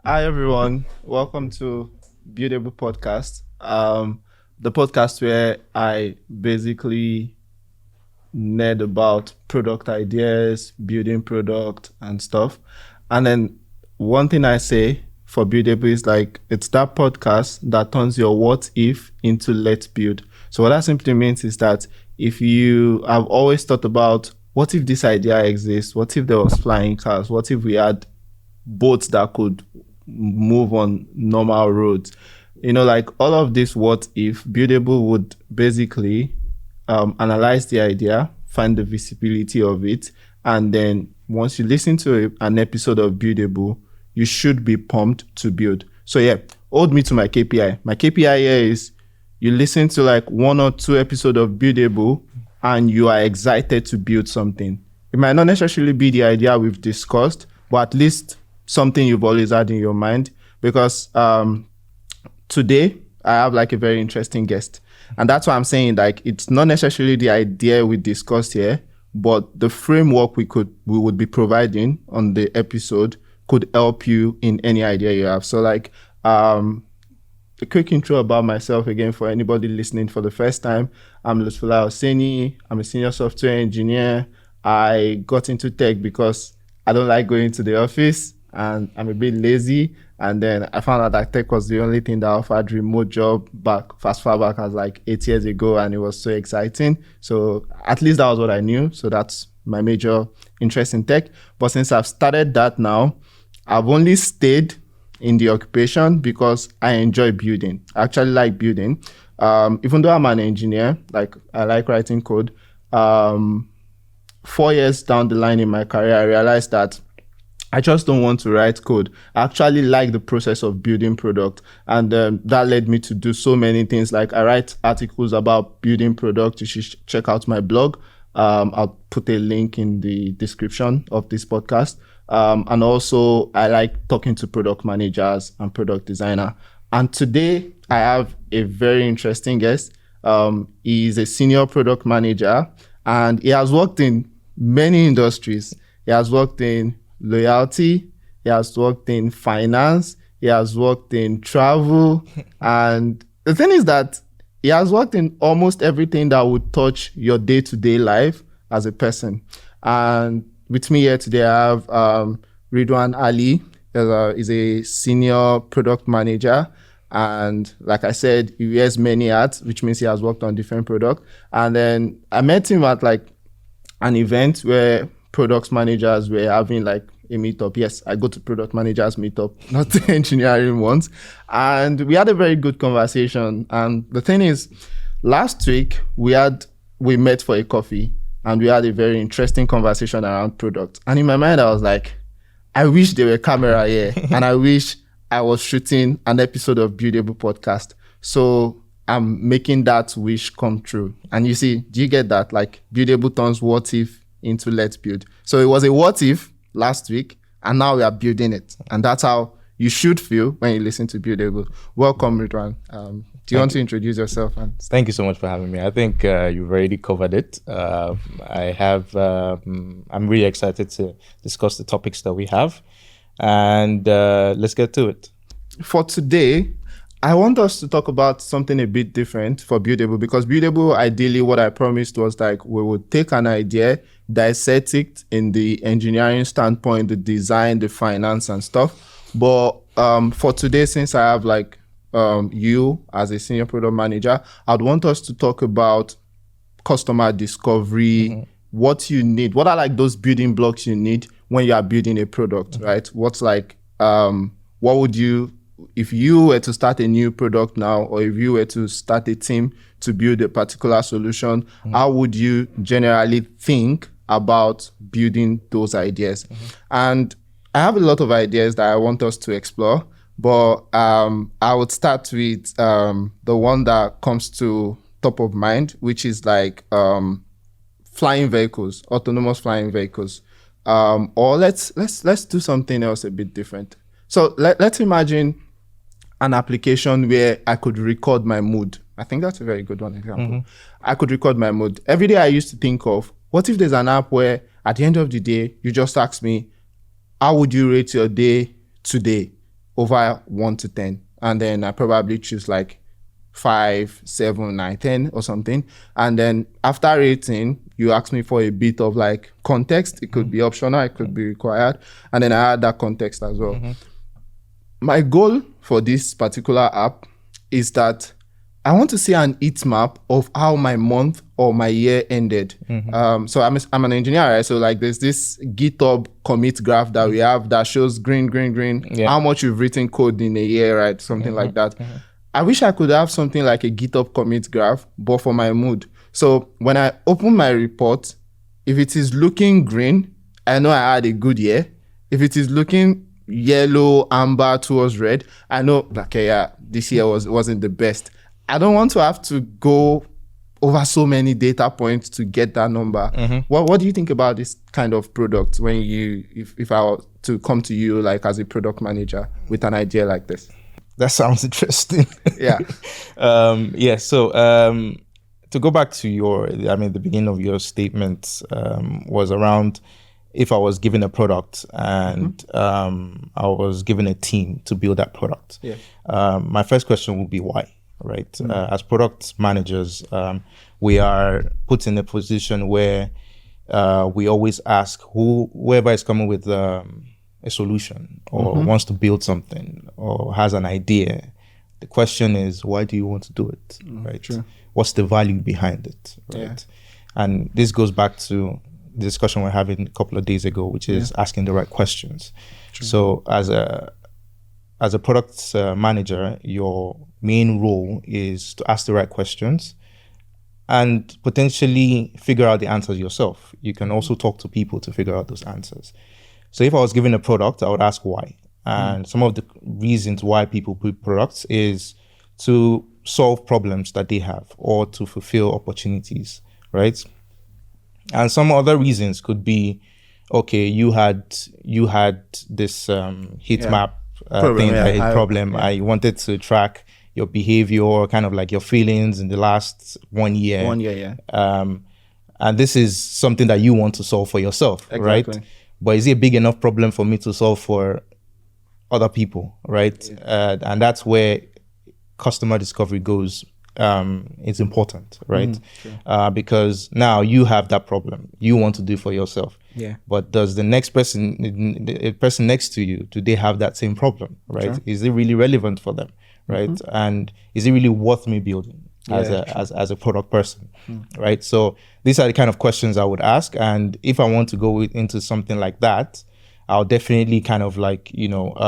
Hi everyone, welcome to Buildable Podcast. The podcast where I basically nerd about product ideas, building product and stuff. And then one thing I say for Buildable is like it's that podcast that turns your what if into let's build. So what that simply means is that if you have always thought about what if this idea exists, what if there was flying cars, what if we had boats that could move on normal roads, like all of this what if, Buildable would basically analyze the idea, find the visibility of it, and then once you listen to an episode of Buildable, you should be pumped to build. So yeah, hold me to my KPI. My KPI here is you listen to like 1 or 2 episodes of Buildable and you are excited to build something. It might not necessarily be the idea we've discussed, but at least something you've always had in your mind. Because today I have like a very interesting guest. And that's why I'm saying like it's not necessarily the idea we discussed here, but the framework we would be providing on the episode could help you in any idea you have. So like a quick intro about myself again for anybody listening for the first time. I'm Lutfullah Hosseini. I'm a senior software engineer. I got into tech because I don't like going to the office and I'm a bit lazy. And then I found out that tech was the only thing that offered remote job far back as like 8 years ago. And it was so exciting. So at least that was what I knew. So that's my major interest in tech. But since I've started that now, I've only stayed in the occupation because I enjoy building. I actually like building. Even though I'm an engineer, like I like writing code. 4 years down the line in my career, I realized that I just don't want to write code. I actually like the process of building product. And that led me to do so many things. Like I write articles about building product. You should check out my blog. I'll put a link in the description of this podcast. And also I like talking to product managers and product designer. And today I have a very interesting guest. He's a senior product manager and he has worked in many industries. He has worked in loyalty, he has worked in finance, he has worked in travel. And the thing is that he has worked in almost everything that would touch your day-to-day life as a person. And with me here today, I have Ridwan Alli. He's a senior product manager. And like I said, he wears many hats, which means he has worked on different products. And then I met him at like an event where product managers were having like a meetup. Yes, I go to product managers meetup, not the engineering ones. And we had a very good conversation. And the thing is, last week we met for a coffee and we had a very interesting conversation around product. And in my mind, I was like, I wish there were camera here and I wish I was shooting an episode of Buildable Podcast. So I'm making that wish come true. And you see, do you get that? Like Buildable turns what if into let's build. So it was a what if last week and now we are building it. And that's how you should feel when you listen to Buildable. Welcome, Ridwan. Do you want to introduce yourself? Thank you so much for having me. I think you've already covered it. I'm really excited to discuss the topics that we have. And let's get to it. For today, I want us to talk about something a bit different for Buildable, because Buildable, ideally, what I promised was like we would take an idea, dissect it in the engineering standpoint, the design, the finance and stuff. But for today, since I have like you as a senior product manager, I'd want us to talk about customer discovery, what you need. What are like those building blocks you need when you are building a product, right? What's like, what would you, if you were to start a new product now, or if you were to start a team to build a particular solution, how would you generally think about building those ideas? And I have a lot of ideas that I want us to explore, but I would start with the one that comes to top of mind, which is like flying vehicles, autonomous flying vehicles. Or let's do something else a bit different. So let's imagine an application where I could record my mood. I think that's a very good one example. I could record my mood. Every day I used to think of, what if there's an app where at the end of the day, you just ask me, how would you rate your day today? over 1 to 10. And then I probably choose like 5, 7, 9, 10 or something. And then after rating, you ask me for a bit of like context. It could be optional, it could be required. And then I add that context as well. My goal for this particular app is that I want to see an heat map of how my month or my year ended. So I'm an engineer, right? So like there's this GitHub commit graph that we have that shows green, how much you've written code in a year, right? Something like that. I wish I could have something like a GitHub commit graph, but for my mood. So when I open my report, if it is looking green, I know I had a good year. If it is looking yellow, amber towards red, I know, okay, yeah, this year wasn't the best. I don't want to have to go over so many data points to get that number. What do you think about this kind of product when if I were to come to you like as a product manager with an idea like this? That sounds interesting. Yeah. So to go back to the beginning of your statement was around if I was given a product and I was given a team to build that product. My first question would be why? Right. As product managers, we are put in a position where we always ask whoever is coming with a solution or wants to build something or has an idea. The question is, why do you want to do it? Right. True. What's the value behind it? Right. Yeah. And this goes back to the discussion we're having a couple of days ago, which is asking the right questions. True. So as a product manager, your main role is to ask the right questions and potentially figure out the answers yourself. You can also talk to people to figure out those answers. So if I was given a product, I would ask why. And some of the reasons why people build products is to solve problems that they have or to fulfill opportunities, right? And some other reasons could be, okay, you had this heat map problem. I wanted to track your behavior, kind of like your feelings in the last 1 year. 1 year, and this is something that you want to solve for yourself, right? But is it a big enough problem for me to solve for other people, right? And that's where customer discovery goes. It's important, right? Because now you have that problem. You want to do for yourself. But does the next person, the person next to you, do they have that same problem, right? Is it really relevant for them, right? And is it really worth me building as a product person, right? So these are the kind of questions I would ask. And if I want to go into something like that, I'll definitely kind of like, not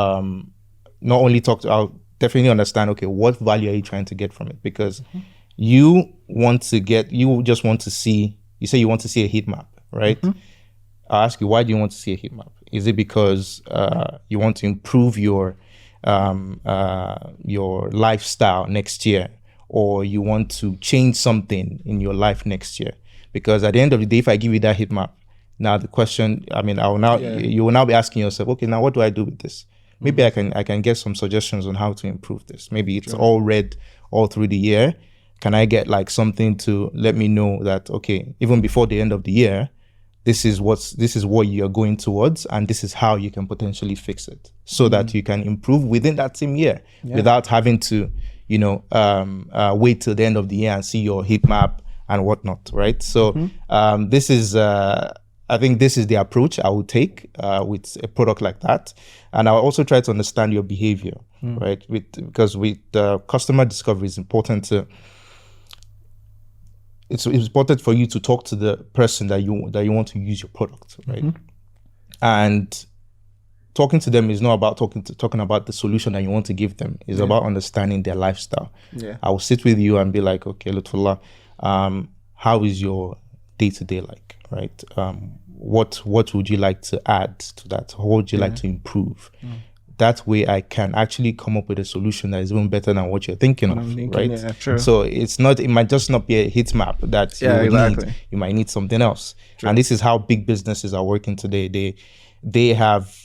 only I'll definitely understand, okay, what value are you trying to get from it? Because you just want to see, you say you want to see a heat map, right? I'll ask you, why do you want to see a heat map? Is it because you want to improve your lifestyle next year, or you want to change something in your life next year? Because at the end of the day, if I give you that heat map, now the question, you will now be asking yourself, okay, now what do I do with this? Maybe I can get some suggestions on how to improve this. Maybe it's all red all through the year. Can I get like something to let me know that, okay, even before the end of the year, this is what you're going towards, and this is how you can potentially fix it, so that you can improve within that same year without having to, wait till the end of the year and see your heat map and whatnot, right? So this is, I think this is the approach I would take with a product like that. And I'll also try to understand your behavior, right? Because with customer discovery, it's important for you to talk to the person that you want to use your product, right? And talking to them is not about talking about the solution that you want to give them. It's about understanding their lifestyle. I will sit with you and be like, okay, Lutfullah, how is your day-to-day like, right? What would you like to add to that? What would you like to improve? That way I can actually come up with a solution that is even better than what you're thinking of, right? Yeah, true. So it might just not be a heat map that you need. You might need something else. True. And this is how big businesses are working today. They have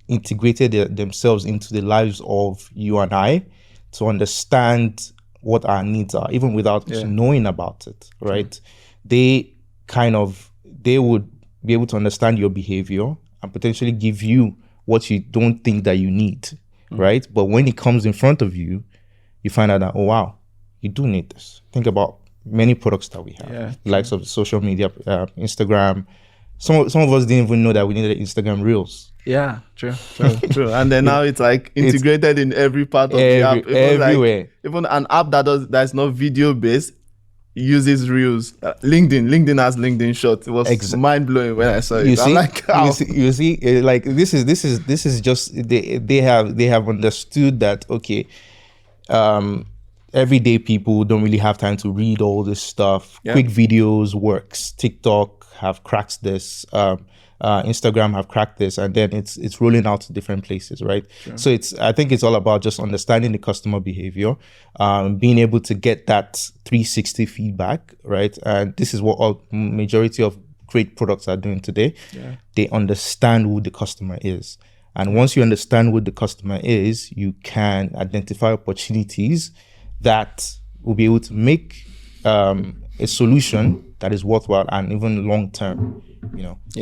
integrated themselves into the lives of you and I to understand what our needs are, even without knowing about it, right? True. They would be able to understand your behavior and potentially give you what you don't think that you need, right? But when it comes in front of you, you find out that, oh wow, you do need this. Think about many products that we have, likes of social media, Instagram. Some of us didn't even know that we needed Instagram Reels. Yeah, true. True. And then now it's like integrated in every part of the app. Everywhere. Like, even an app that's not video based uses Reels. LinkedIn has LinkedIn Shorts. It was mind blowing when I saw it. I'm like, how? You see, like this is just they have understood that, okay, everyday people don't really have time to read all this stuff. Quick videos works. TikTok have cracked this. Instagram have cracked this, and then it's rolling out to different places, right? Sure. So I think it's all about just understanding the customer behavior, being able to get that 360 feedback, right? And this is what majority of great products are doing today. Yeah. They understand who the customer is. And once you understand who the customer is, you can identify opportunities that will be able to make a solution that is worthwhile and even long term.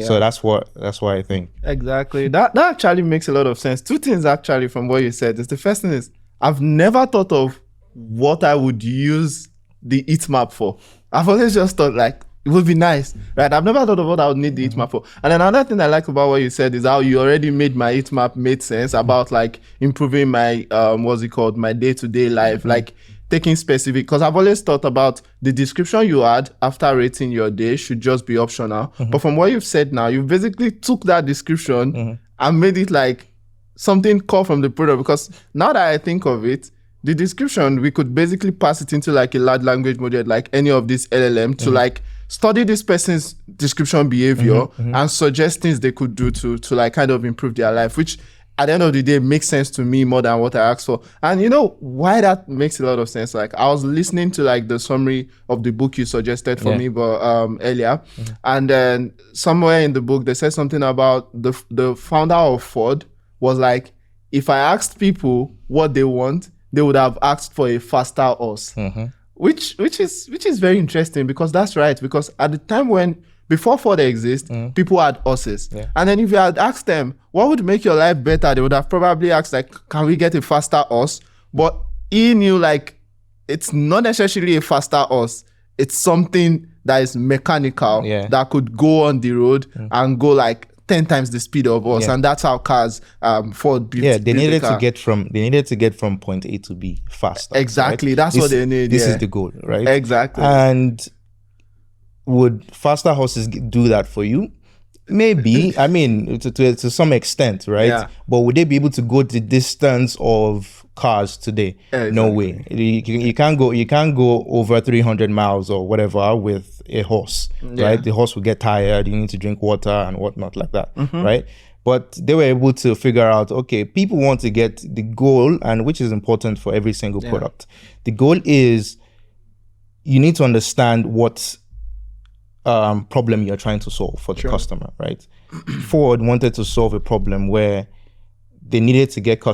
So that's what I think. Exactly. That actually makes a lot of sense. Two things actually from what you said. The first thing is, I've never thought of what I would use the heat map for. I've always just thought like it would be nice, right? I've never thought of what I would need the heat map for. And then another thing I like about what you said is how you already made my heat map made sense about like improving my my day-to-day life, like taking specific, because I've always thought about the description you add after rating your day should just be optional. But from what you've said now, you basically took that description and made it like something core from the product. Because now that I think of it, the description, we could basically pass it into like a large language model, like any of these LLM to like study this person's description behavior and suggest things they could do to like kind of improve their life, which at the end of the day makes sense to me more than what I asked for. And you know why that makes a lot of sense? Like I was listening to like the summary of the book you suggested for me earlier. And then somewhere in the book, they said something about the founder of Ford was like, if I asked people what they want, they would have asked for a faster horse. Which is very interesting, because that's right. Because at the time before Ford exist, people had horses. And then if you had asked them, what would make your life better? They would have probably asked like, can we get a faster horse? But he knew like, it's not necessarily a faster horse. It's something that is mechanical that could go on the road and go like 10 times the speed of us. And that's how cars Ford built. They needed to get from point A to B faster. Exactly. Right? That's what they need. This is the goal, right? Exactly. And would faster horses do that for you? Maybe. I mean, to some extent, right? Yeah. But would they be able to go the distance of cars today? Exactly. No way. You can't go over 300 miles or whatever with a horse, right? The horse will get tired. You need to drink water and whatnot like that, right? But they were able to figure out, okay, people want to get the goal, and which is important for every single product. The goal is you need to understand what problem you're trying to solve for the customer, right? Ford wanted to solve a problem where they needed to get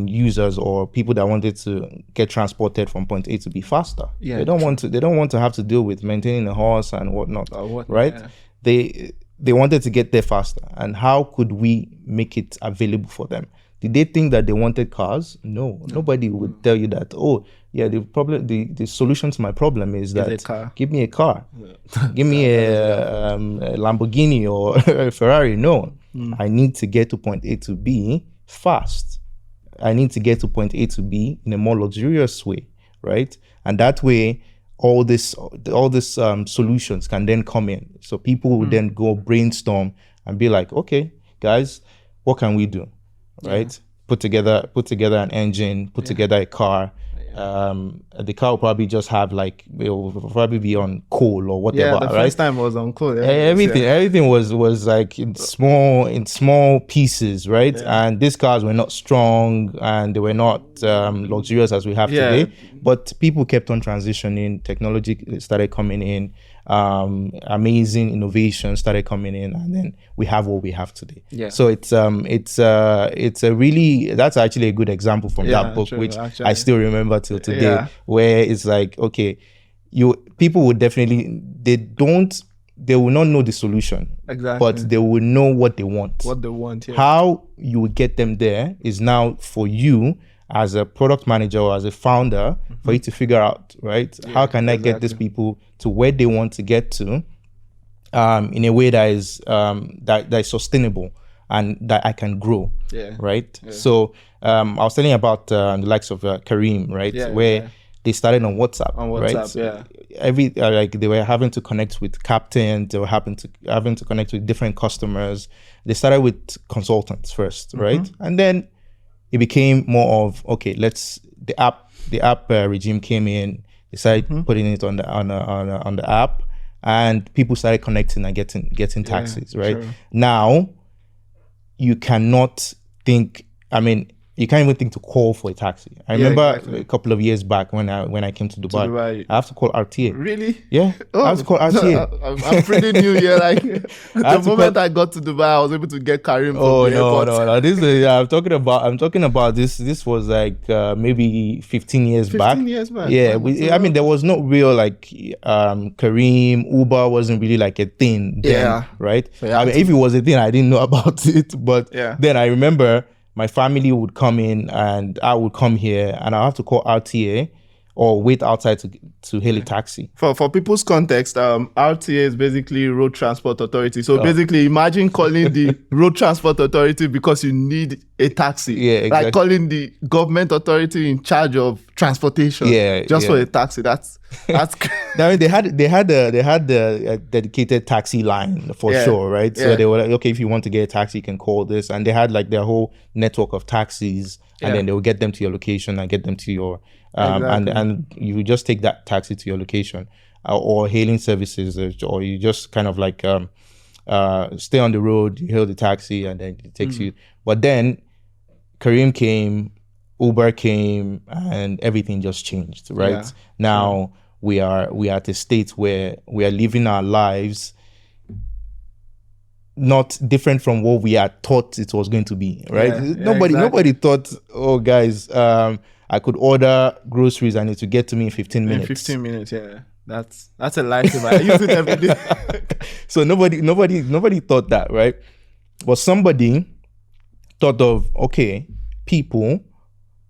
users or people that wanted to get transported from point A to B faster. They don't want to have to deal with maintaining a horse and whatnot, right? They wanted to get there faster. And how could we make it available for them? Did they think that they wanted cars? No. Nobody would tell you that, oh, yeah, the solution to my problem is that give me a car. Give me a Lamborghini or a Ferrari. No. I need to get to point A to B fast. I need to get to point A to B in a more luxurious way, right? And that way, all this solutions can then come in. So people will then go brainstorm and be like, okay, guys, what can we do? Right? Put together an engine, put together a car. The car will probably just have like, it will probably be on coal or whatever. The first time was on coal. Everything was like in small pieces, right? And these cars were not strong and they were not luxurious as we have today. But people kept on transitioning. Technology started coming in. Amazing innovation started coming in, and then we have what we have today. So it's a really, that's actually a good example from that book, which actually I still remember till today, where it's like, okay, people would definitely, they will not know the solution. Exactly. But they will know what they want. What they want, yeah. How you will get them there is now for you as a product manager or as a founder for you to figure out, right? Yeah, how can I get these people to where they want to get to in a way that is that is sustainable and that I can grow, right? Yeah. So I was telling you about the likes of Kareem, right? Where they started on WhatsApp, right? Like they were having to connect with captains, they were having to connect with different customers. They started with consultants first, right? And then it became more of, okay, the app regime came in. They started putting it on the app, and people started connecting and getting taxis, right? Sure. Now you cannot think. I mean, you can't even think to call for a taxi. I remember a couple of years back when I came to Dubai, I have to call RTA. Really? Yeah, I have to call RTA. I'm pretty new here. Like the moment I got to Dubai, I was able to get Karim. No. This is I'm talking about this. This was like maybe 15 years back. 15 years back. Yeah, I mean there was no real like Kareem, Uber wasn't really like a thing then, right? So I mean, if it was a thing, I didn't know about it, but then I remember my family would come in and I would come here and I have to call RTA or wait outside to hail a taxi. For people's context, RTA is basically Road Transport Authority. So basically, imagine calling the Road Transport Authority because you need a taxi. Yeah, exactly. Like calling the government authority in charge of transportation. Just for a taxi. That's. I mean, they had a dedicated taxi line for sure, right? So they were like, okay, if you want to get a taxi, you can call this, and they had like their whole network of taxis, and then they will get them to your location and get them to your. And you just take that taxi to your location, or hailing services, or you just kind of like stay on the road, you hail the taxi, and then it takes you. But then Kareem came, Uber came, and everything just changed, right? Now we are at a state where we are living our lives not different from what we had thought it was going to be, right? Nobody thought, oh guys, I could order groceries and it would get to me in 15 minutes. In 15 minutes, yeah. That's a lifesaver. I use it every day. So nobody thought that, right? But somebody thought of, okay, people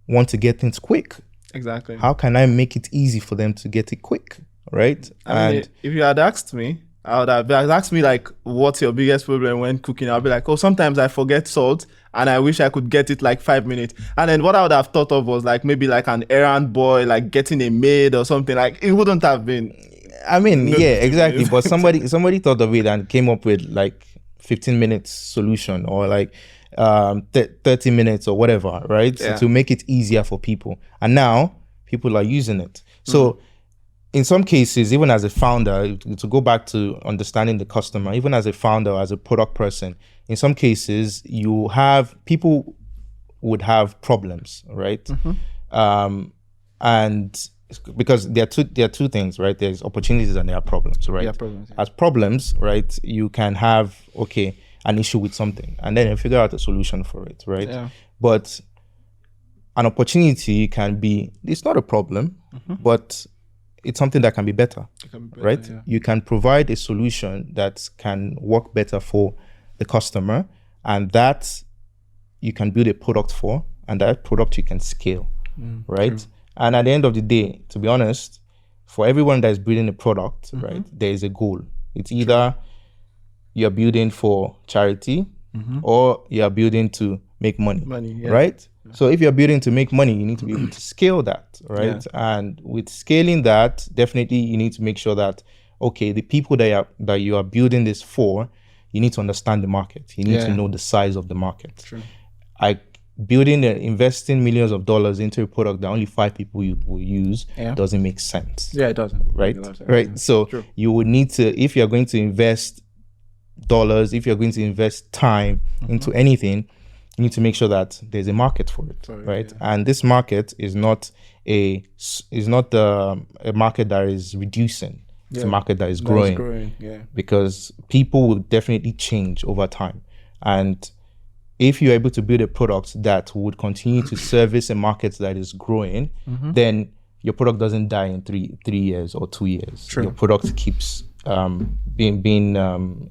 want to get things quick. Exactly. How can I make it easy for them to get it quick, right? I mean, if you had asked me, I would have asked me like, what's your biggest problem when cooking? I'll be like, oh, sometimes I forget salt and I wish I could get it like 5 minutes. And then what I would have thought of was like maybe like an errand boy, like getting a maid or something. Like it wouldn't have been. I mean, exactly. But somebody thought of it and came up with like 15 minutes solution or like 30 minutes or whatever, right? So to make it easier for people. And now people are using it. So in some cases, even as a founder, to go back to understanding the customer, even as a founder, as a product person, in some cases, people would have problems, right? And because there are two things, right? There's opportunities and there are problems, right? Yeah, problems. Yeah. As problems, right? You can have, an issue with something and then you figure out a solution for it, right? Yeah. But an opportunity can be, it's not a problem, but it's something that can be better, right? Yeah. You can provide a solution that can work better for the customer, and that you can build a product for, and that product you can scale, right? True. And at the end of the day, to be honest, for everyone that is building a product, right, there is a goal. It's either you're building for charity or you're building to make money, right? So if you're building to make money, you need to be able to scale that, right? Yeah. And with scaling that, definitely you need to make sure that, the people that you are building this for, you need to understand the market. You need to know the size of the market. True. Investing millions of dollars into a product that only 5 people will use doesn't make sense. Yeah, it doesn't. Right? Right. So you would need to, if you're going to invest dollars, if you're going to invest time into anything, you need to make sure that there's a market for it, right? Yeah. And this market is not a market that is reducing. It's a market that is growing. Because people will definitely change over time. And if you're able to build a product that would continue to service a market that is growing, then your product doesn't die in 3 years or 2 years. True. Your product keeps being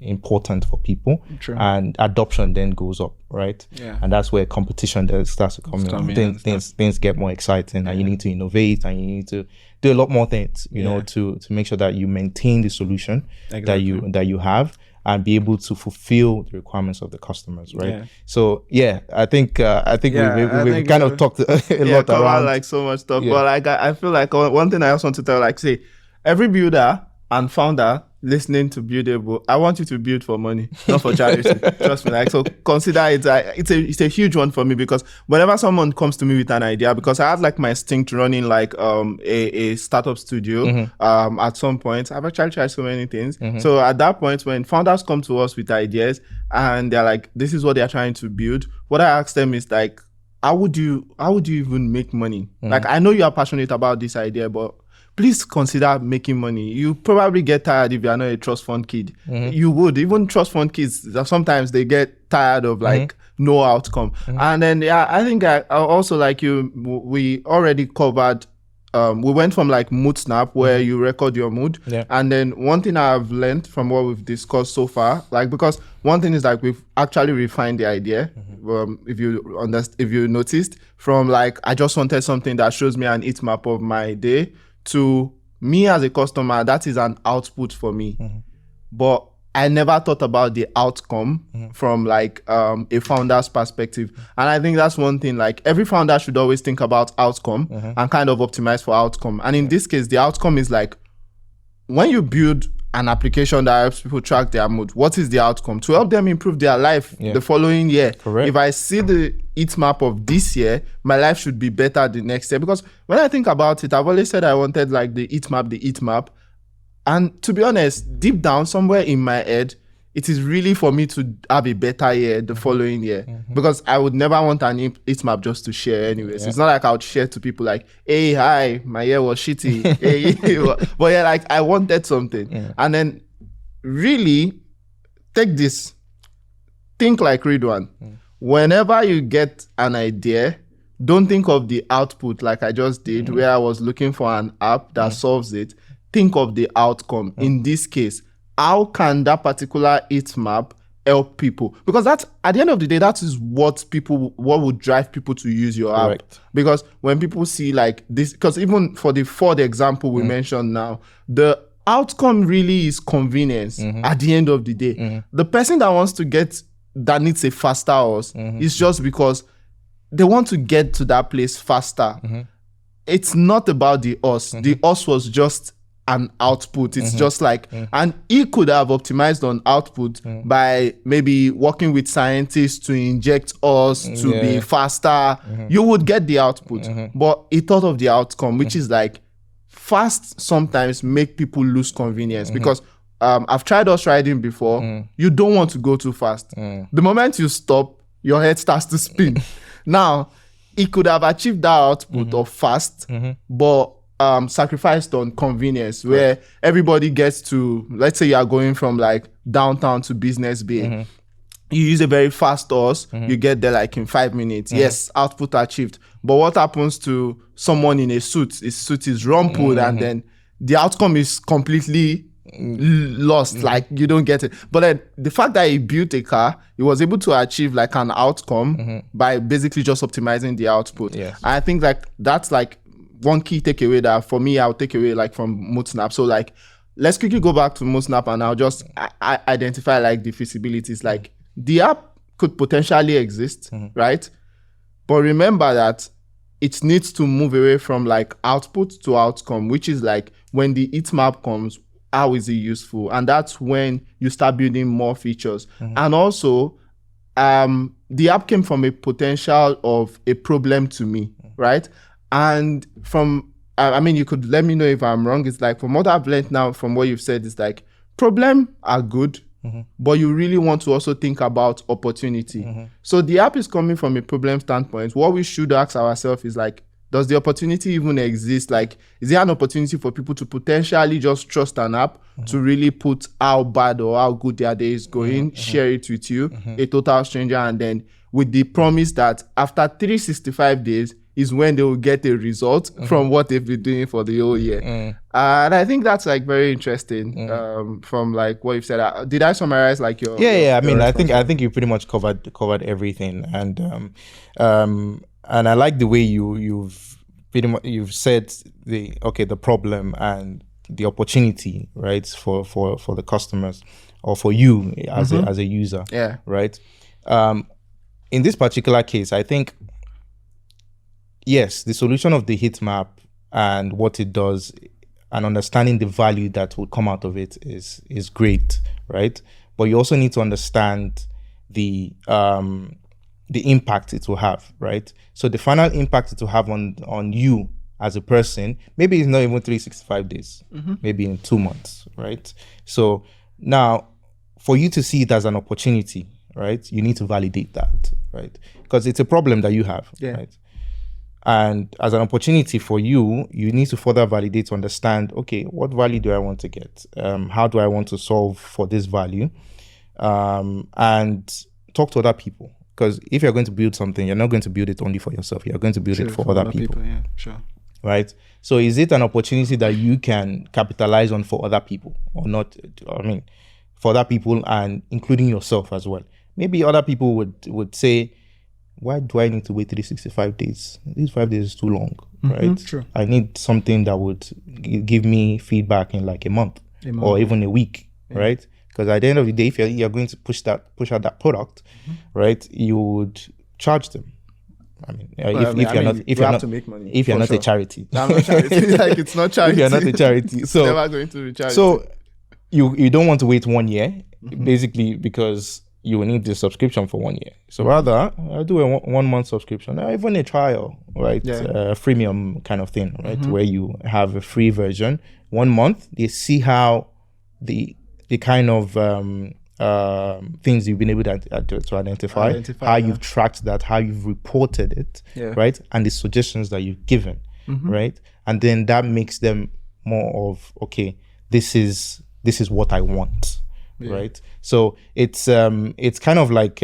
important for people. True. And adoption then goes up, right? Yeah. And that's where competition then starts to come in. Things get more exciting, and you need to innovate, and you need to do a lot more things, you know, to make sure that you maintain the solution that you have, and be able to fulfill the requirements of the customers, right? Yeah. So I think we've kind of talked a lot around like so much stuff. But like I feel like one thing I also want to tell, like, say, every builder and founder listening to Buildable, I want you to build for money, not for charity. Trust me. Like, so consider it's a huge one for me, because whenever someone comes to me with an idea, because I have like my stint running like a startup studio at some point. I've actually tried so many things. So at that point, when founders come to us with ideas and they're like, this is what they're trying to build, what I ask them is like, how would you even make money? Like, I know you are passionate about this idea, but please consider making money. You probably get tired if you are not a trust fund kid. You would. Even trust fund kids, sometimes they get tired of like no outcome. And then I think I also, like you, we already covered. We went from like mood snap, where you record your mood, and then one thing I've learned from what we've discussed so far, like, because one thing is like we've actually refined the idea. If you noticed, from like I just wanted something that shows me an heat map of my day, to me as a customer, that is an output for me. But I never thought about the outcome from like a founder's perspective. And I think that's one thing, like every founder should always think about outcome and kind of optimize for outcome. And in this case, the outcome is like, when you build an application that helps people track their mood, what is the outcome? To help them improve their life the following year. Correct. If I see the heat map of this year, my life should be better the next year. Because when I think about it, I've always said I wanted like the heat map. And to be honest, deep down somewhere in my head, it is really for me to have a better year the following year. Because I would never want an heat map just to share anyways. It's not like I would share to people like, hey, hi, my year was shitty. Hey, but yeah, like I wanted something. And then really take this, think like Ridwan. Whenever you get an idea, don't think of the output like I just did, where I was looking for an app that solves it. Think of the outcome. In this case, how can that particular heat map help people? Because that's, at the end of the day, that is what would drive people to use your app. Because when people see like this, because even for the Ford example we mentioned now, the outcome really is convenience at the end of the day. The person that needs a faster horse is just because they want to get to that place faster. It's not about the horse. The horse was just an output. It's just like, and he could have optimized on output by maybe working with scientists to inject us to be faster. You would get the output, but he thought of the outcome, which is like, fast sometimes make people lose convenience. Because I've tried horse riding before. You don't want to go too fast. The moment you stop, your head starts to spin. Now, he could have achieved that output of fast, but sacrificed on convenience, where everybody gets to, let's say you are going from like downtown to Business Bay. You use a very fast horse, you get there like in 5 minutes. Yes, output achieved. But what happens to someone in a suit? His suit is rumpled, and then the outcome is completely lost. Like, you don't get it. But then the fact that he built a car, he was able to achieve like an outcome by basically just optimizing the output. I think like that's like one key takeaway that for me, I'll take away like from MoodSnap. So like, let's quickly go back to MoodSnap, and I'll just identify like the feasibilities. Like, the app could potentially exist, right? But remember that it needs to move away from like output to outcome, which is like, when the heat map comes, how is it useful? And that's when you start building more features. And also, the app came from a potential of a problem to me, right? And from, I mean, you could let me know if I'm wrong. It's like, from what I've learned now, from what you've said, it's like, problems are good, but you really want to also think about opportunity. So the app is coming from a problem standpoint. What we should ask ourselves is like, does the opportunity even exist? Like, is there an opportunity for people to potentially just trust an app to really put how bad or how good their day is going, share it with you, a total stranger, and then with the promise that after 365 days, is when they will get a result from what they've been doing for the whole year. And I think that's like very interesting from like what you've said. Did I summarize like your I mean, I think you pretty much covered everything, and I like the way you've pretty much said the problem and the opportunity, right, for the customers or for you as a user, right. In this particular case, I think, yes, the solution of the heat map and what it does and understanding the value that will come out of it is great, right? But you also need to understand the impact it will have, right? So the final impact it will have on you as a person, maybe it's not even 365 days, maybe in 2 months, right? So now, for you to see it as an opportunity, right, you need to validate that, right? Because it's a problem that you have, right? And as an opportunity for you, you need to further validate to understand, okay, what value do I want to get? How do I want to solve for this value? And talk to other people. Because if you're going to build something, you're not going to build it only for yourself. You're going to build it for other people. Yeah, sure. Right? So is it an opportunity that you can capitalize on for other people or not? I mean, for other people and including yourself as well. Maybe other people would say, why do I need to wait 365 days? These 5 days is too long, right? True. I need something that would give me feedback in like a month or even a week, right? Because at the end of the day, if you're going to push out that product, right, you would charge them. I mean, if you're not to make money, if you're not a charity, I'm not charity. Like, it's not charity. If you're not a charity, so never going to be charity. So you don't want to wait 1 year, basically, because you will need the subscription for 1 year. So rather, I'll do a 1 month subscription, or even a trial, right? Freemium kind of thing, right? Where you have a free version, 1 month. They see how the kind of things you've been able to identify how you've tracked that, how you've reported it, right? And the suggestions that you've given, right? And then that makes them more of, okay, this is what I want. Right. So it's kind of like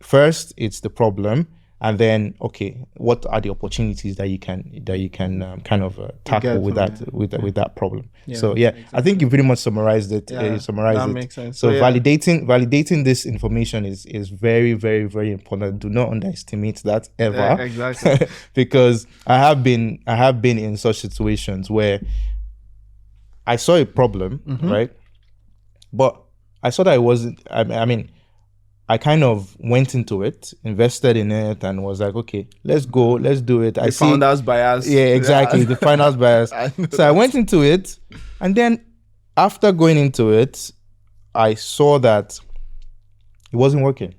first it's the problem, and then okay, what are the opportunities that you can kind of tackle with that problem? So exactly. I think you pretty much summarized it. That makes sense. So validating this information is very, very, very important. Do not underestimate that ever. Exactly. Because I have been in such situations where I saw a problem, right? But I saw that it wasn't, I mean, I kind of went into it, invested in it, and was like, okay, let's go, let's do it. The founder's bias. Yeah, exactly. The founder's bias. So I went into it, and then after going into it, I saw that it wasn't working.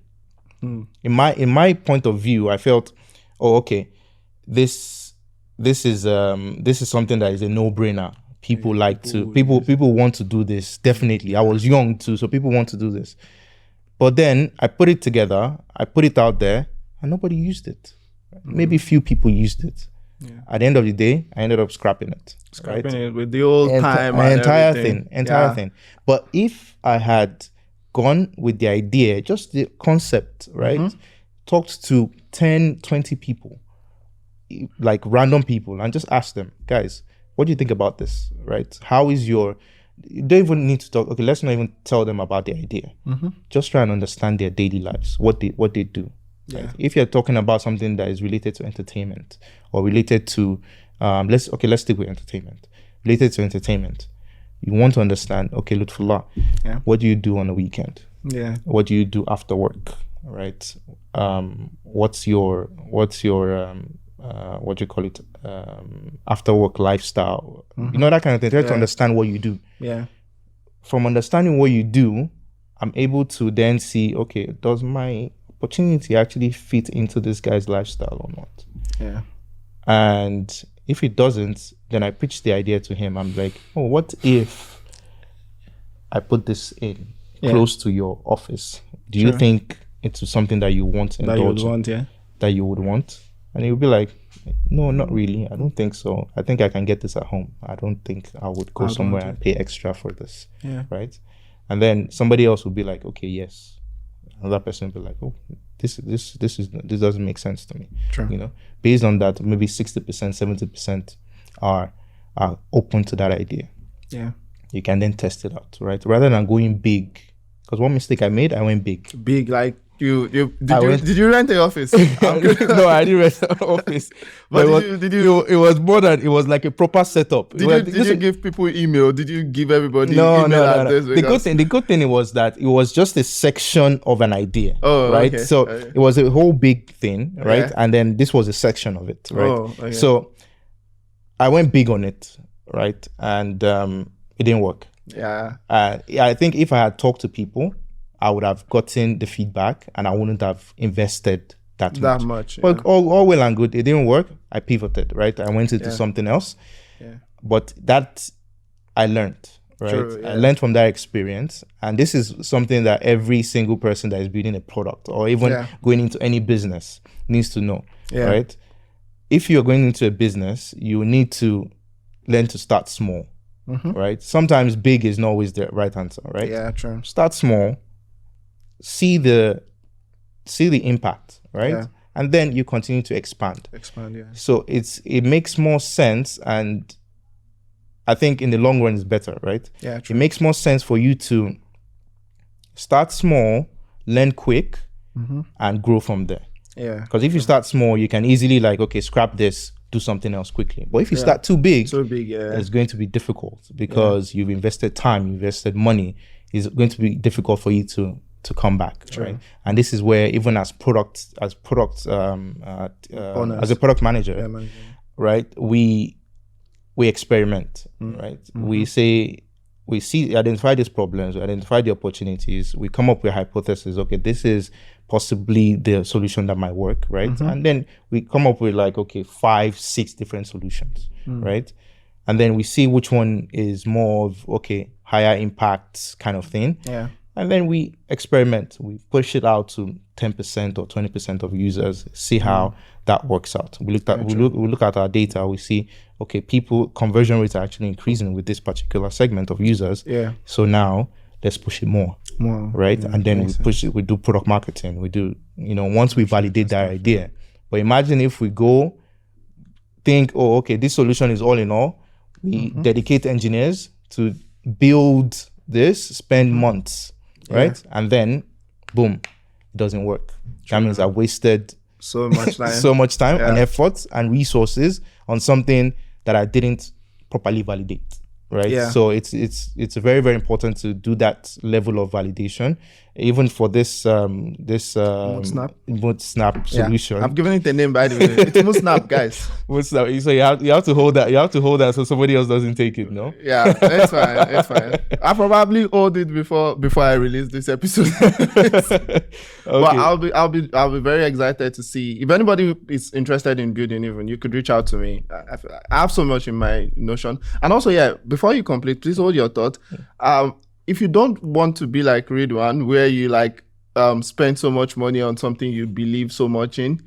In my point of view, I felt, oh, okay, this is something that is a no-brainer. People want to do this. Definitely. I was young too, so people want to do this. But then I put it together, I put it out there, and nobody used it. Maybe few people used it. Yeah. At the end of the day, I ended up scrapping it. Scrapping it with the old time. Entire thing. But if I had gone with the idea, just the concept, right? Talked to 10, 20 people, like random people, and just asked them, guys, what do you think about this, right? How is you don't even need to talk. Okay, let's not even tell them about the idea. Just try and understand their daily lives, what they do. Right? If you're talking about something that is related to entertainment or related to, let's stick with entertainment. Related to entertainment, you want to understand. Okay, Lutfullah, what do you do on the weekend? Yeah. What do you do after work? Right. What's your what do you call it, after work lifestyle, you know, that kind of thing. Try to understand what you do. Yeah. From understanding what you do, I'm able to then see, okay, does my opportunity actually fit into this guy's lifestyle or not? Yeah. And if it doesn't, then I pitch the idea to him. I'm like, oh, what if I put this in close to your office? Do you think it's something that you want to indulge in? That you would want? And he'll be like, no, not really. I don't think so. I think I can get this at home. I don't think I would go somewhere and pay extra for this. Yeah. Right? And then somebody else will be like, okay, yes. Another person will be like, oh, this doesn't make sense to me. True. You know, based on that, maybe 60%, 70% are open to that idea. Yeah. You can then test it out, right? Rather than going big, because one mistake I made, I went big. Big, like did you rent an office? No, I didn't rent an office. But it was more than, it was like a proper setup. Did you give people email? Did you give everybody email address? The good thing was that it was just a section of an idea, right? Okay. So it was a whole big thing, right? Yeah. And then this was a section of it, right? Okay. So I went big on it, right? And it didn't work. Yeah. I think if I had talked to people, I would have gotten the feedback and I wouldn't have invested that much. Yeah. But all well and good. It didn't work. I pivoted, right? I went into something else. Yeah. But that I learned, right? True, yeah. I learned from that experience. And this is something that every single person that is building a product or even going into any business needs to know, right? If you're going into a business, you need to learn to start small, right? Sometimes big is not always the right answer, right? Yeah, true. Start small, see the impact, right? Yeah. And then you continue to expand. Yeah. So it makes more sense, and I think in the long run it's better, right? Yeah, true. It makes more sense for you to start small, learn quick, and grow from there. Yeah. Because if you start small, you can easily scrap this, do something else quickly. But if you start too big, it's going to be difficult because you've invested time, you invested money. It's going to be difficult for you to come back, right? And this is where even as a product manager, right? We experiment, right? We identify these problems, we identify the opportunities, we come up with a hypothesis. Okay, this is possibly the solution that might work, right? And then we come up with 5-6 different solutions, right? And then we see which one is more of higher impact kind of thing. Yeah. And then we experiment. We push it out to 10% or 20% of users, see how that works out. We look at our data, we see, people conversion rates are actually increasing with this particular segment of users. Yeah. So now let's push it more. Right? Yeah, and then we push it, we do product marketing. We do, once we validate that idea. But imagine if we go think, this solution is all in all. We dedicate engineers to build this, spend months, right? And then, boom, it doesn't work. That means I wasted so much time, and effort and resources on something that I didn't properly validate, right? Yeah. So it's very, very important to do that level of validation, even for this MoodSnap solution. Yeah. I've given it a name, by the way. It's MoodSnap, guys. MoodSnap. So you have to hold that. You have to hold that so somebody else doesn't take it. No. Yeah, it's fine. It's fine. I probably hold it before I release this episode. But I'll be very excited to see if anybody is interested in building. Even you could reach out to me. I have so much in my Notion, and also before you complete, please hold your thought. If you don't want to be like Ridwan, where you spend so much money on something you believe so much in,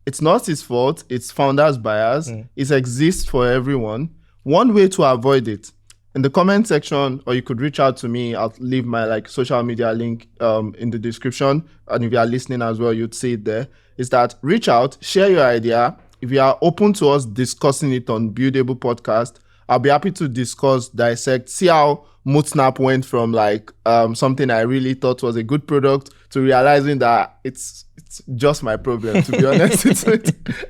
it's not his fault. It's founders' bias. It exists for everyone. One way to avoid it, in the comment section, or you could reach out to me. I'll leave my social media link in the description. And if you are listening as well, you'd see it there. Is that reach out, share your idea. If you are open to us discussing it on Buildable Podcast, I'll be happy to discuss, dissect, see how MoodSnap went from something I really thought was a good product to realizing that it's just my problem, to be honest.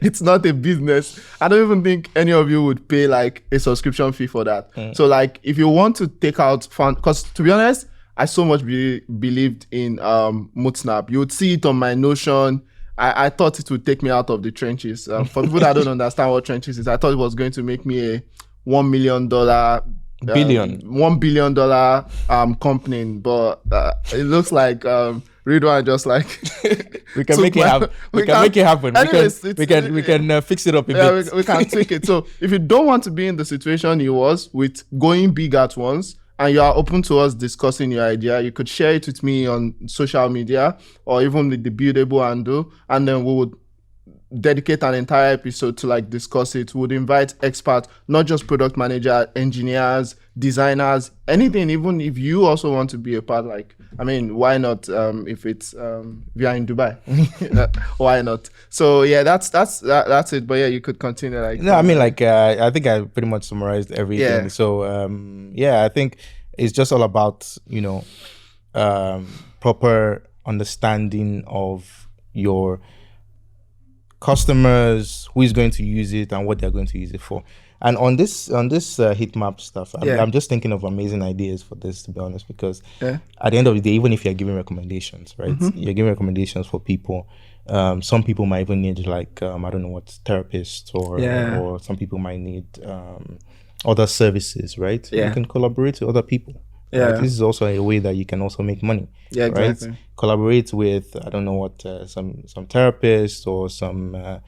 It's not a business. I don't even think any of you would pay a subscription fee for that. So if you want to take out fun, because to be honest, I so much believed in MoodSnap. You would see it on my Notion. I thought it would take me out of the trenches. For people that don't understand what trenches is, I thought it was going to make me a $1 million $1 billion company, but it looks like Ridwan just we can make it happen. We can make it happen. Anyways, we can fix it up a bit. We can tweak it. So if you don't want to be in the situation he was with going big at once, and you are open to us discussing your idea, you could share it with me on social media or even with the Buildable handle, and then we would dedicate an entire episode to like discuss it. Would invite experts, not just product manager, engineers, designers, anything. Even if you also want to be a part, like, I mean, why not? If it's we are in Dubai, why not? So yeah, that's it. But yeah, you could continue. Like, no, I mean, like, I think I pretty much summarized everything. Yeah. So yeah, I think it's just all about, you know, proper understanding of your customers, who is going to use it and what they're going to use it for. And on this heat map stuff, I'm just thinking of amazing ideas for this, to be honest, because at the end of the day, even if you're giving recommendations, right, you're giving recommendations for people. Some people might even need like I don't know what, therapists, or some people might need other services, right? You can collaborate with other people. Yeah. Right? This is also a way that you can also make money. Yeah, exactly. Right? Collaborate with, I don't know what, some therapists or some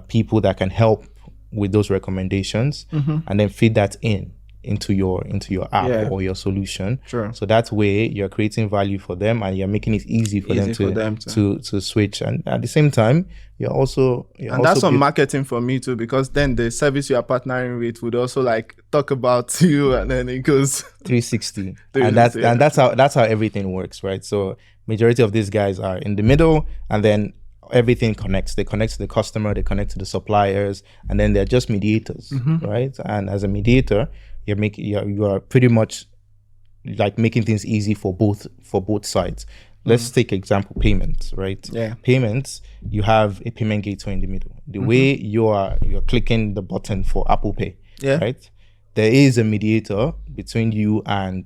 people that can help with those recommendations, and then feed that into your app or your solution. Sure. So that way you're creating value for them, and you're making it easy for them to switch. And at the same time, that's some marketing for me too, because then the service you are partnering with would also like talk about you, and then it goes 360. And that's how everything works, right? So majority of these guys are in the middle, and then everything connects. They connect to the customer, they connect to the suppliers, and then they're just mediators, right? And as a mediator, you are pretty much like making things easy for both sides. Let's take example payments, right? Yeah. Payments, you have a payment gateway in the middle. The way you're clicking the button for Apple Pay, right? There is a mediator between you and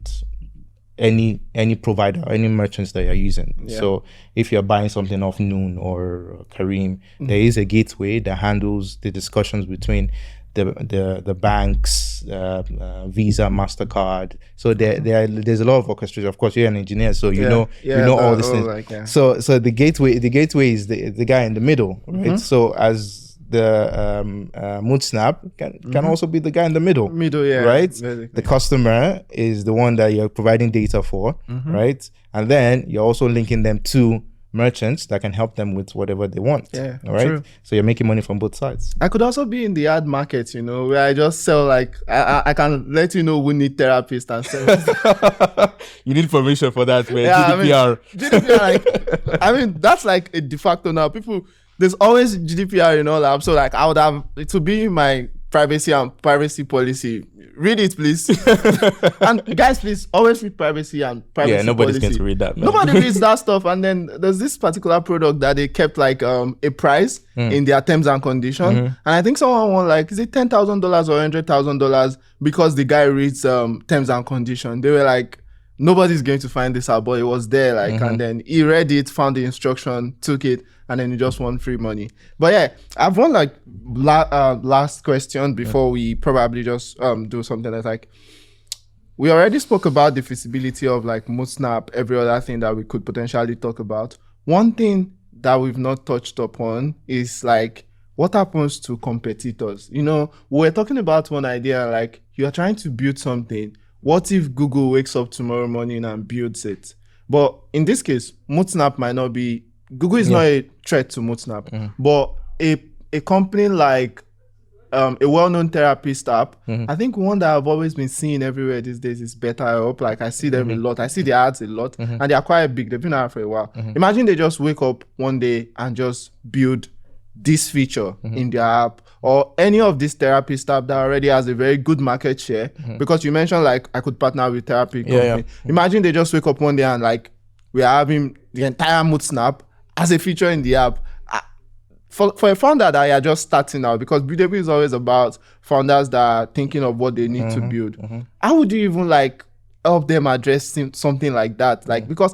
any provider, any merchants that you're using. So if you're buying something off Noon or Kareem, there is a gateway that handles the discussions between the banks, Visa, MasterCard. So there's a lot of orchestration. Of course, you're an engineer, so you know all these things. Like, So the gateway is the guy in the middle, right? So as the mood snap can also be the guy in the middle, right? Basically. The customer is the one that you're providing data for, right? And then you're also linking them to merchants that can help them with whatever they want. All right. True. So you're making money from both sides. I could also be in the ad market, where I just sell, like, I can let you know who need therapists and service. You need permission for that, man. GDPR. GDPR, I mean, that's like a de facto now. There's always GDPR in all apps. So like, I would have it to be my privacy and privacy policy. Read it, please. And guys, please always read privacy and privacy policy. Yeah, nobody's going to read that, man. Nobody reads that stuff. And then there's this particular product that they kept like a price in their terms and conditions. And I think someone won like, is it $10,000 or $100,000 because the guy reads terms and conditions. They were like, nobody's going to find this out, but it was there. Like, and then he read it, found the instruction, took it, and then he just won free money. But yeah, I've won like last question before we probably just do something that's like, we already spoke about the feasibility of like MoodSnap, every other thing that we could potentially talk about. One thing that we've not touched upon is like, what happens to competitors? We're talking about one idea, like you're trying to build something. What if Google wakes up tomorrow morning and builds it? But in this case, MoodSnap might not be, Google is not a threat to MoodSnap, but a company like a well-known therapist app, I think one that I've always been seeing everywhere these days is BetterHelp. Like I see them a lot. I see the ads a lot, and they are quite big. They've been around for a while. Imagine they just wake up one day and just build this feature in their app, or any of this therapist app that already has a very good market share, because you mentioned like I could partner with therapy company. Imagine they just wake up one day and like we are having the entire MoodSnap as a feature in the app. For a founder that are just starting out, because Buildable is always about founders that are thinking of what they need to build. How would you even like help them address something like that? Like, because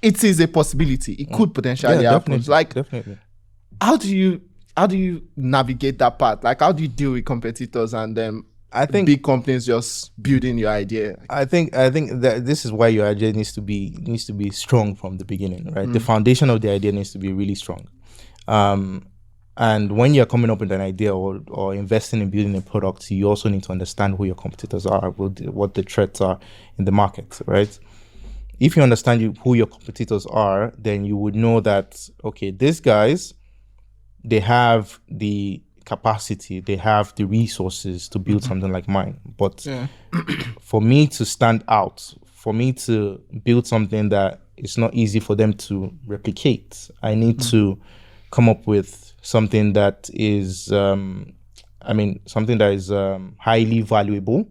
it is a possibility. It could potentially happen. Like, how do you navigate that part? Like, how do you deal with competitors and then I think big companies just building your idea? I think that this is why your idea needs to be strong from the beginning, right? The foundation of the idea needs to be really strong. And when you're coming up with an idea or investing in building a product, you also need to understand who your competitors are, what the threats are in the market, right? If you understand who your competitors are, then you would know that, okay, these guys, they have the capacity, they have the resources to build something like mine. But for me to stand out, for me to build something that is not easy for them to replicate, I need to come up with something that is, something that is highly valuable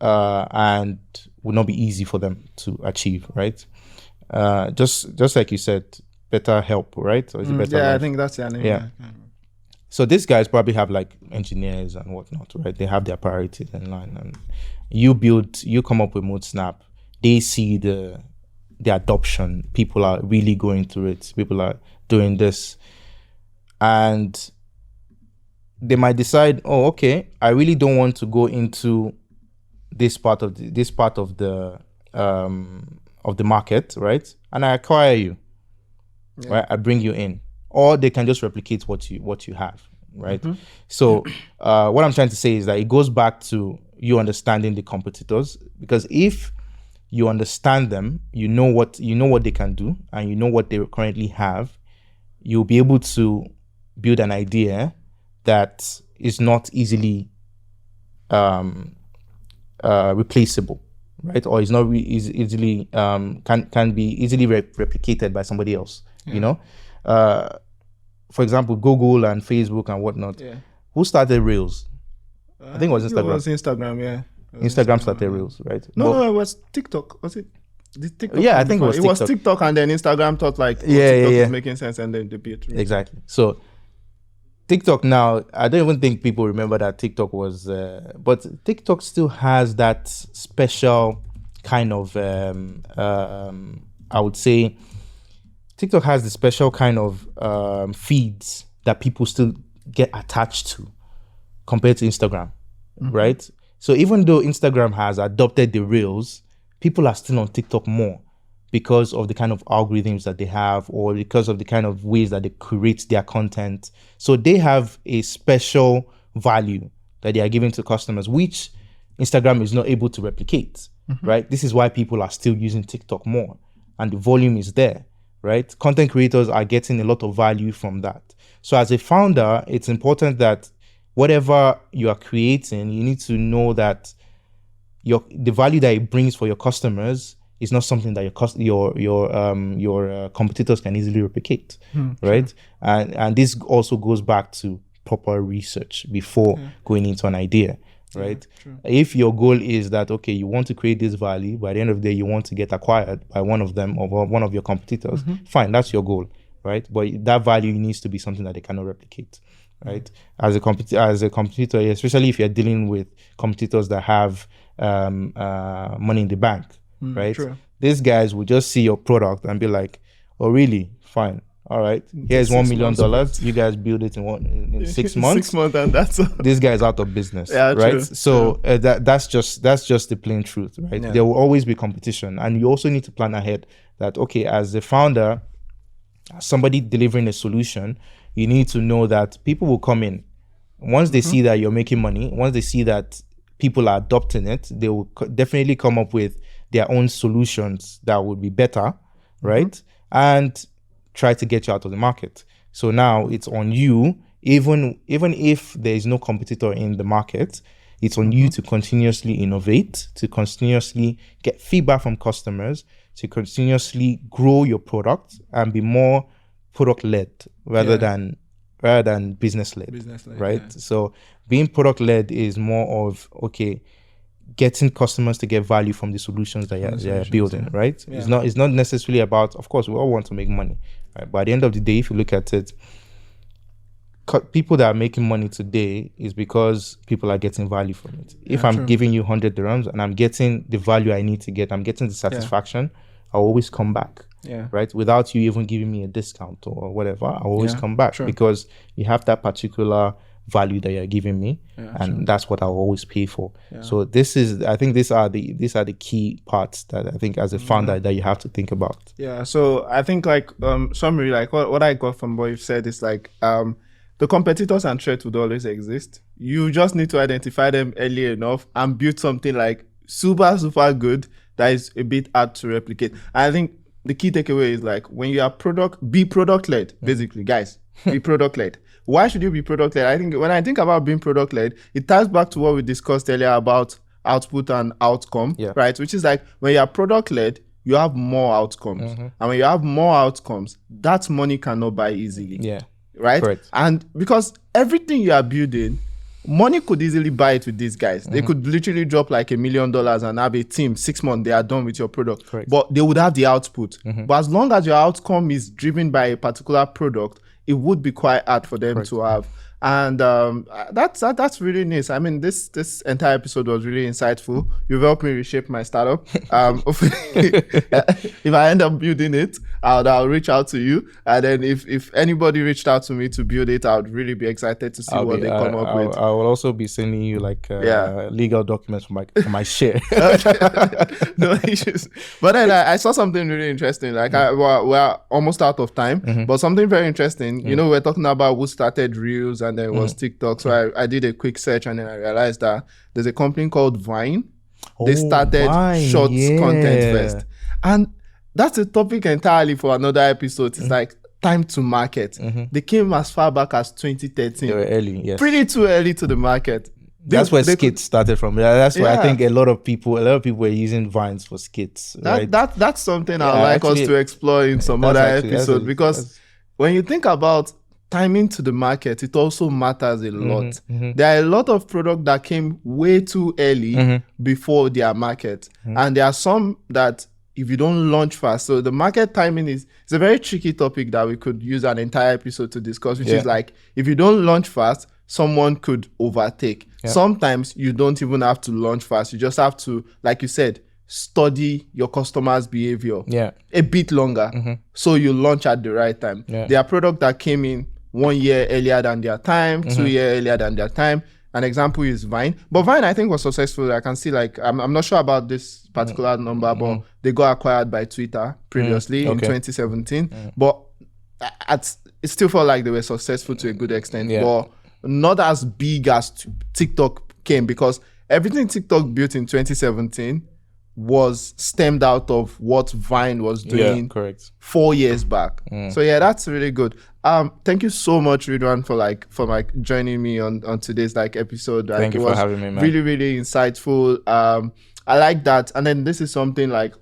and would not be easy for them to achieve, right? Just like you said, better help, right? Or is it better life? I think that's the name. Yeah. So these guys probably have like engineers and whatnot, right? They have their priorities in line, and you come up with ModeSnap. They see the adoption. People are really going through it. People are doing this, and they might decide, oh, okay, I really don't want to go into this part of the market, right? And I acquire you, right? I bring you in. Or they can just replicate what you have, right? So what I'm trying to say is that it goes back to you understanding the competitors, because if you understand them, you know what they can do, and you know what they currently have, you'll be able to build an idea that is not easily replaceable, right? Or is not easily can be easily replicated by somebody else, you know. For example, Google and Facebook and whatnot. Yeah. Who started Reels? I think it was Instagram. It was Instagram, yeah. Instagram started Reels, right? No, it was TikTok. Was it? TikTok, yeah, I think it was TikTok. It was TikTok, and then Instagram thought like, TikTok is making sense, and then they beat Reels. Exactly. So TikTok now, I don't even think people remember that TikTok was, but TikTok still has that special kind of, I would say, TikTok has the special kind of feeds that people still get attached to compared to Instagram, right? So even though Instagram has adopted the Reels, people are still on TikTok more because of the kind of algorithms that they have, or because of the kind of ways that they curate their content. So they have a special value that they are giving to customers, which Instagram is not able to replicate, right? This is why people are still using TikTok more, and the volume is there. Right? Content creators are getting a lot of value from that. So as a founder, it's important that whatever you are creating, you need to know that the value that it brings for your customers is not something that your competitors can easily replicate, right? True. And this also goes back to proper research before going into an idea. Right? Yeah, if your goal is that, okay, you want to create this value, by the end of the day, you want to get acquired by one of them or one of your competitors, fine, that's your goal, right? But that value needs to be something that they cannot replicate, right? As a competitor, especially if you're dealing with competitors that have money in the bank, right? True. These guys will just see your product and be like, oh, really? Fine. All right, here's $1 million. You guys build it in 6 months. 6 months, and that's all. This guy's out of business, right? True. So that's just the plain truth, right? Yeah. There will always be competition, and you also need to plan ahead. That, okay, as the founder, somebody delivering a solution, you need to know that people will come in. Once they see that you're making money, once they see that people are adopting it, they will definitely come up with their own solutions that would be better, right? And try to get you out of the market. So now it's on you, even if there is no competitor in the market, it's on you to continuously innovate, to continuously get feedback from customers, to continuously grow your product and be more product-led rather than business-led, right? Yeah. So being product-led is more of, okay, getting customers to get value from the solutions that you're building, right? Yeah. It's not necessarily about, of course, we all want to make money, right? But at the end of the day, if you look at it, people that are making money today is because people are getting value from it. If I'm giving you 100 dirhams and I'm getting the value I need to get, I'm getting the satisfaction, I'll always come back, right? Without you even giving me a discount or whatever, I'll always come back because you have that particular value that you're giving me, and that's what I'll always pay for. So I think these are the key parts that I think as a founder that you have to think about. So I think summary, like what I got from what you've said is like the competitors and threats would always exist. You just need to identify them early enough and build something like super good that is a bit hard to replicate. I think the key takeaway is like when you are be product led, basically, guys. Be product led. Why should you be product led? I think when I think about being product led, it ties back to what we discussed earlier about output and outcome, right? Which is like when you are product led, you have more outcomes. And when you have more outcomes, that money cannot buy easily. Yeah. Right? Correct. And because everything you are building, money could easily buy it with these guys. They could literally drop like $1 million and have a team. 6 months, they are done with your product. Correct. But they would have the output. But as long as your outcome is driven by a particular product, it would be quite hard for them to have. And that's really nice. I mean, this entire episode was really insightful. You've helped me reshape my startup. If I end up building it, I'll reach out to you. And then if anybody reached out to me to build it, I would really be excited to see what they come up with. I will also be sending you like legal documents for my share. No issues. But then I saw something really interesting. Like we're almost out of time, but something very interesting. You know, we're talking about who started Reels and then it was TikTok. So I did a quick search and then I realized that there's a company called Vine. They started short content first. And that's a topic entirely for another episode. It's like time to market. They came as far back as 2013. They were early, yes. Pretty too early to the market. That's where skits started from. That's why I think a lot of people were using Vines for skits. Right? That's something I'd like us to explore in some other episode, because when you think about timing to the market, it also matters a lot. There are a lot of products that came way too early before their market. And there are some that if you don't launch fast, so the market timing it's a very tricky topic that we could use an entire episode to discuss, which is like, if you don't launch fast, someone could overtake. Sometimes you don't even have to launch fast. You just have to, like you said, study your customers' behavior a bit longer. So you launch at the right time. There are products that came in 1 year earlier than their time, 2 years earlier than their time. An example is Vine. But Vine, I think, was successful. I can see, like, I'm not sure about this particular number, but they got acquired by Twitter previously in 2017. But it still felt like they were successful to a good extent, but not as big as TikTok came, because everything TikTok built in 2017 was stemmed out of what Vine was doing 4 years back. So that's really good. Thank you so much, Ridwan, for joining me on today's episode. Thank you for having me, man. Really, really insightful. I like that. And then this is something like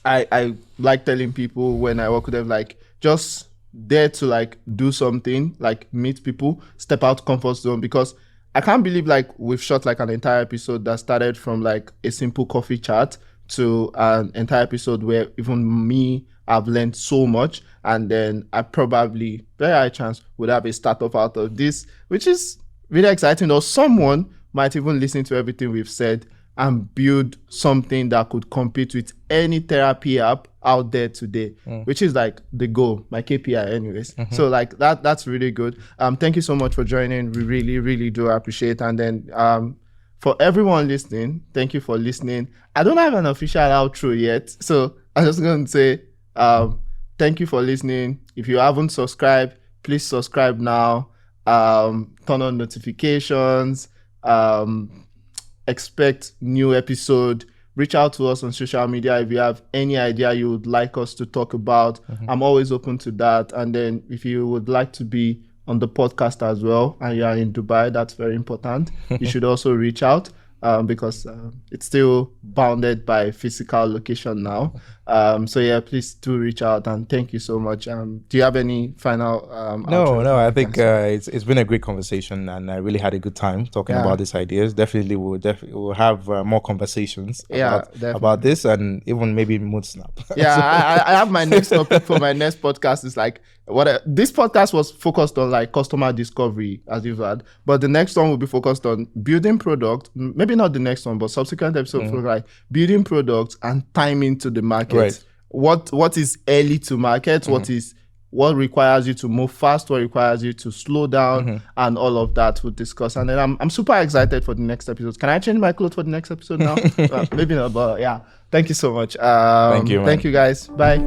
I like telling people when I work with them, like, just dare to do something, like meet people, step out comfort zone, because I can't believe we've shot an entire episode that started from a simple coffee chat to an entire episode where even me, I've learned so much, and then I probably, very high chance, would have a startup out of this, which is really exciting. Or someone might even listen to everything we've said and build something that could compete with any therapy app out there today, which is the goal, my KPI anyways. So that's really good. Thank you so much for joining. We really, really do appreciate it. And then for everyone listening, thank you for listening. I don't have an official outro yet, so I'm just going to say thank you for listening. If you haven't subscribed, please subscribe now. Turn on notifications. Expect new episode. Reach out to us on social media if you have any idea you would like us to talk about. I'm always open to that. And then if you would like to be on the podcast as well and you are in Dubai, that's very important. You should also reach out because it's still bounded by physical location now. So please do reach out, and thank you so much. Do you have any final No, I think it's been a great conversation, and I really had a good time talking about these ideas. Definitely we'll have more conversations about this, and even maybe mood snap. I have my next topic for my next podcast is this podcast was focused on customer discovery, as you've had, but the next one will be focused on building product. Maybe not the next one, but subsequent episodes for building products and timing to the market. Right. What is early to market? What requires you to move fast? What requires you to slow down? And all of that we'll discuss. And then I'm super excited for the next episode. Can I change my clothes for the next episode now? Maybe not, but yeah. Thank you so much. Thank you, man. Thank you, guys. Bye.